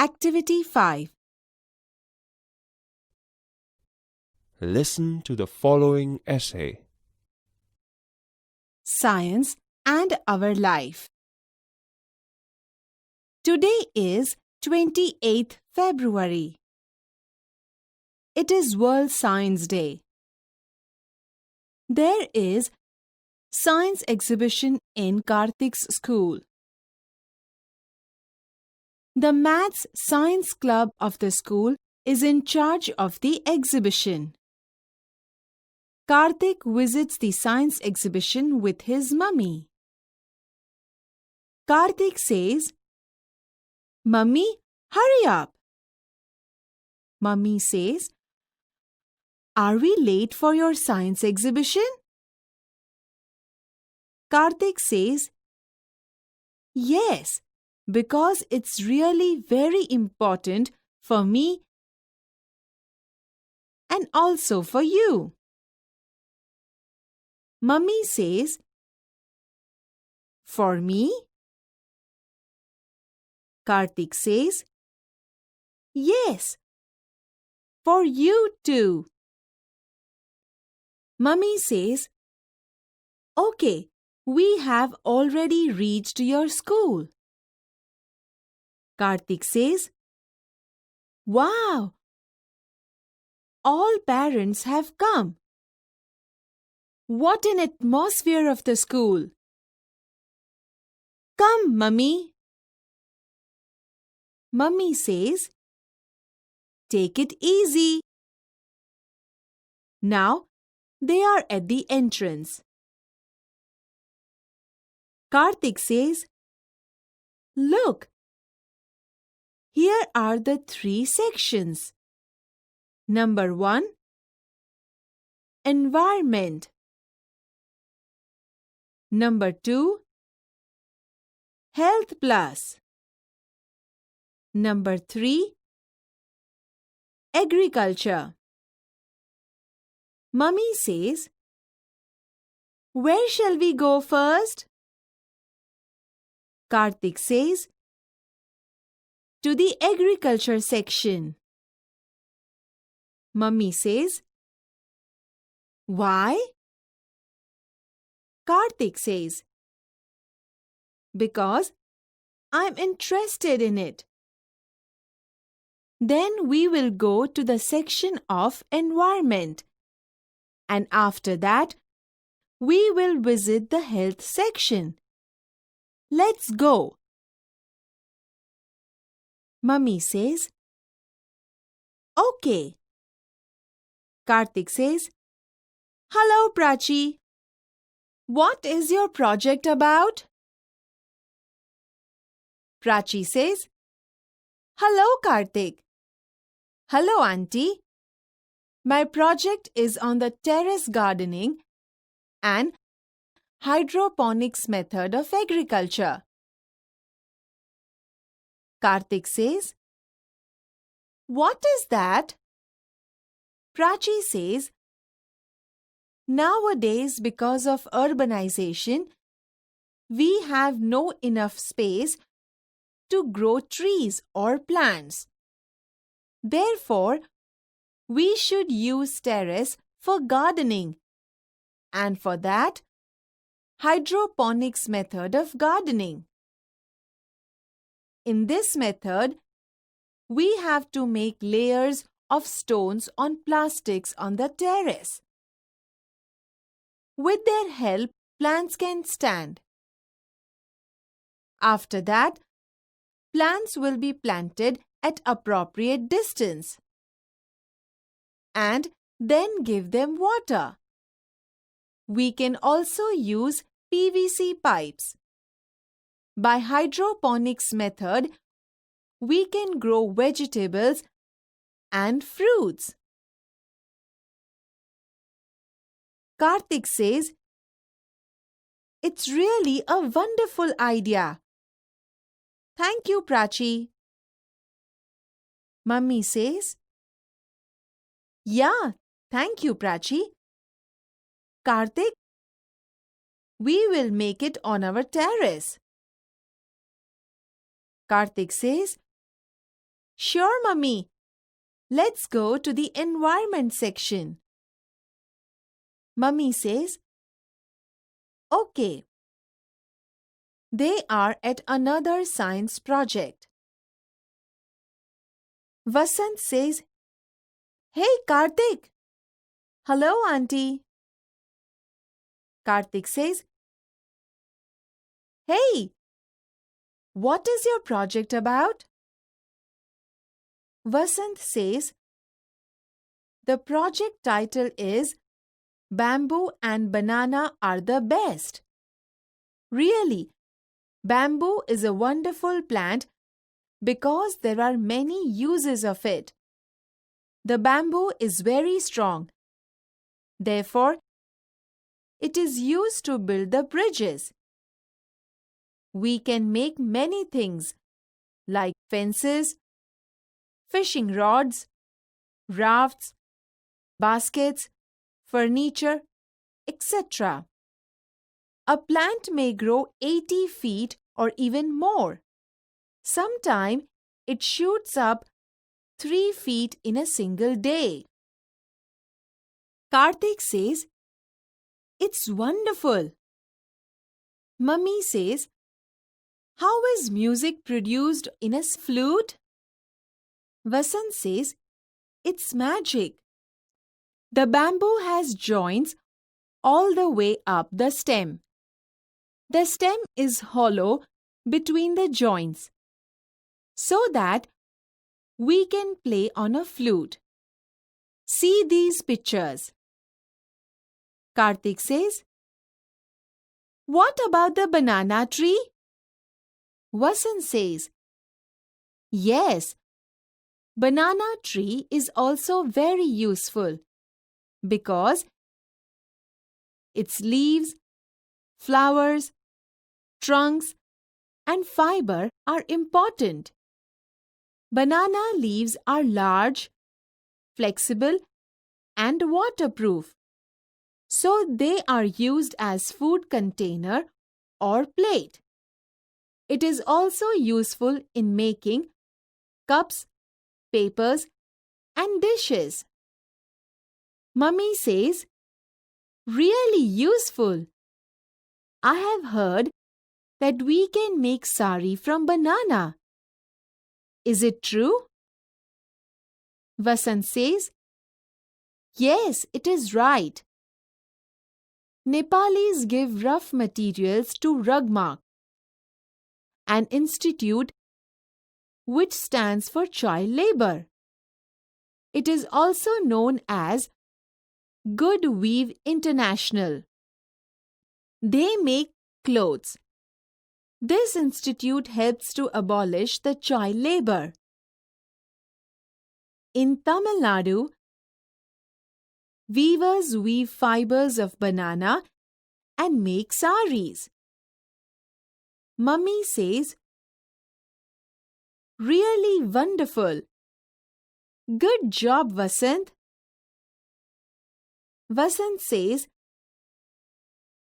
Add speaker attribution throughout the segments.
Speaker 1: Activity 5.
Speaker 2: Listen to the following essay.
Speaker 1: Science and our life. Today is 28th February. It is World Science Day. There is science exhibition in Karthik's school. The Maths Science Club of the school is in charge of the exhibition. Karthik visits the science exhibition with his mummy. Karthik says, "Mummy, hurry up." Mummy says, "Are we late for your science exhibition?" Karthik says, "Yes, because it's really very important for me and also for you." Mummy says, "For me?" Karthik says, "Yes, for you too." Mummy says, "Okay, we have already reached your school." Karthik says, "Wow! All parents have come. What an atmosphere of the school. Come, Mummy." Mummy says, "Take it easy." Now they are at the entrance. Karthik says, "Look, here are the 3 sections. Number 1, Environment. Number 2, Health Plus. Number 3, Agriculture." Mummy says, "Where shall we go first?" Karthik says, "To the agriculture section." Mummy says, "Why?" Karthik says, "Because I'm interested in it." Then we will go to the section of environment, and after that, we will visit the health section. Let's go. Mummy says, "Okay." Karthik says, "Hello, Prachi. What is your project about?" Prachi says, "Hello, Karthik." "Hello, Auntie. My project is on the terrace gardening and hydroponics method of agriculture." Karthik says, "What is that?" Prachi says, "Nowadays, because of urbanization, we have no enough space to grow trees or plants. Therefore, we should use terrace for gardening, and for that, hydroponics method of gardening. In this method, we have to make layers of stones on plastics on the terrace. With their help, plants can stand. After that, plants will be planted at appropriate distance and then give them water. We can also use PVC pipes. By hydroponics method, we can grow vegetables and fruits." Karthik says, "It's really a wonderful idea. Thank you, Prachi." Mummy says, "Yeah, thank you, Prachi. Karthik, we will make it on our terrace." Karthik says, Sure, Mummy. Let's go to the environment section. Mummy says, Okay. They are at another science project. Vasant says, Hey Karthik! Hello, Auntie. Karthik says, Hey! What is your project about? Vasant says, The project title is Bamboo and Banana Are the Best. Really, bamboo is a wonderful plant because there are many uses of it. The bamboo is very strong. Therefore, it is used to build the bridges. We can make many things like fences, fishing rods, rafts, baskets, furniture, etc. A plant may grow 80 feet or even more. Sometimes it shoots up 3 feet in a single day. Karthik says, It's wonderful. Mummy says, How is music produced in a flute? Vasant says, It's magic. The bamboo has joints all the way up the stem. The stem is hollow between the joints so that we can play on a flute. See these pictures. Karthik says, What about the banana tree? Vasant says, Yes, banana tree is also very useful because its leaves, flowers, trunks, and fiber are important. Banana leaves are large, flexible, and waterproof, so they are used as food container or plate. It is also useful in making cups, papers, and dishes. Mummy says, Really useful. I have heard that we can make sari from banana. Is it true? Vasant says, Yes, it is right. Nepalis give rough materials to Rugmark, an institute which stands for child labor. It is also known as Good Weave International. They make clothes. This institute helps to abolish the child labor. In Tamil Nadu, weavers weave fibers of banana and make saris. Mummy says, Really wonderful. Good job, Vasant. Vasant says,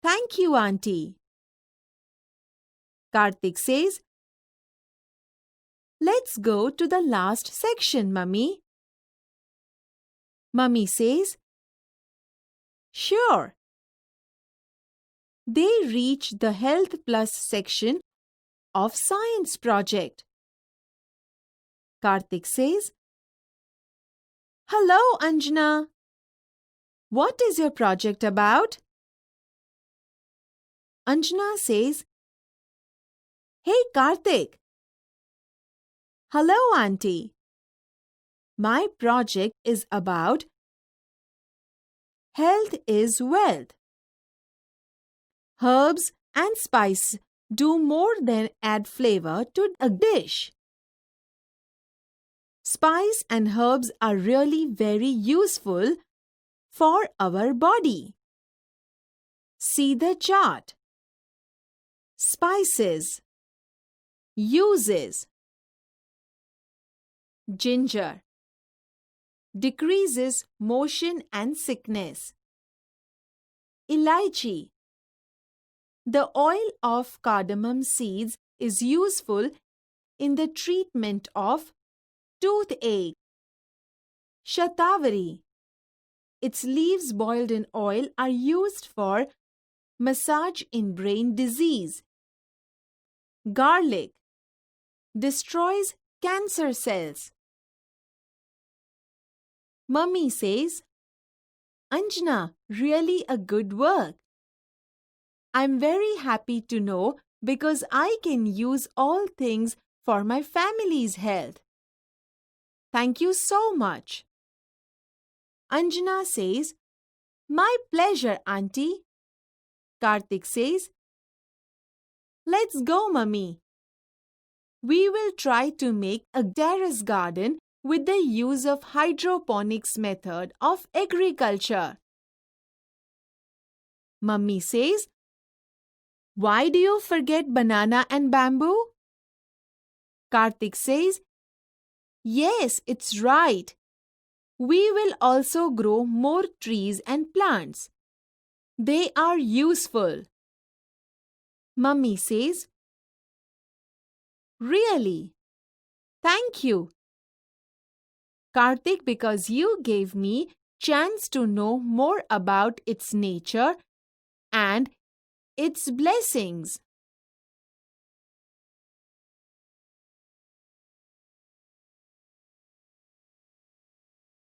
Speaker 1: Thank you, Auntie. Karthik says, Let's go to the last section, Mummy. Mummy says, Sure. They reach the Health Plus section of Science Project. Karthik says, Hello, Anjana. What is your project about? Anjana says, Hey, Karthik. Hello, Auntie. My project is about Health is Wealth. Herbs and spice do more than add flavor to a dish. Spice and herbs are really very useful for our body. See the chart. Spices. Uses. Ginger. Decreases motion and sickness. Elaichi. The oil of cardamom seeds is useful in the treatment of toothache. Shatavari. Its leaves boiled in oil are used for massage in brain disease. Garlic destroys cancer cells. Mummy says, Anjana, really a good work. I'm very happy to know because I can use all things for my family's health. Thank you so much. Anjana says, My pleasure, Auntie. Karthik says, Let's go, Mummy. We will try to make a terrace garden with the use of hydroponics method of agriculture. Mummy says, Why do you forget banana and bamboo? Karthik says, Yes, it's right. We will also grow more trees and plants. They are useful. Mummy says, Really? Thank you. Karthik, because you gave me chance to know more about its nature and its blessings.